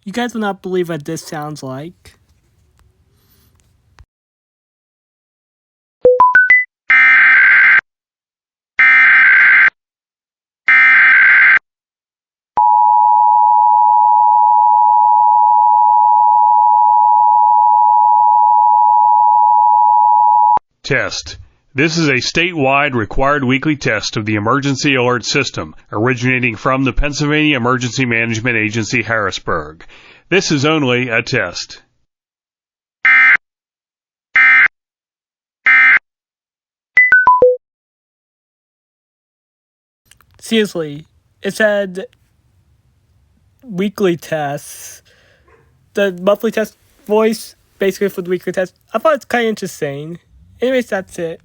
You guys will not believe what this sounds like. Test. This is a statewide required weekly test of the Emergency Alert System, originating from the Pennsylvania Emergency Management Agency, Harrisburg. This is only a test. Seriously, it said weekly tests. The monthly test voice, basically for the weekly test. I thought it's kind of interesting. Anyways, that's it.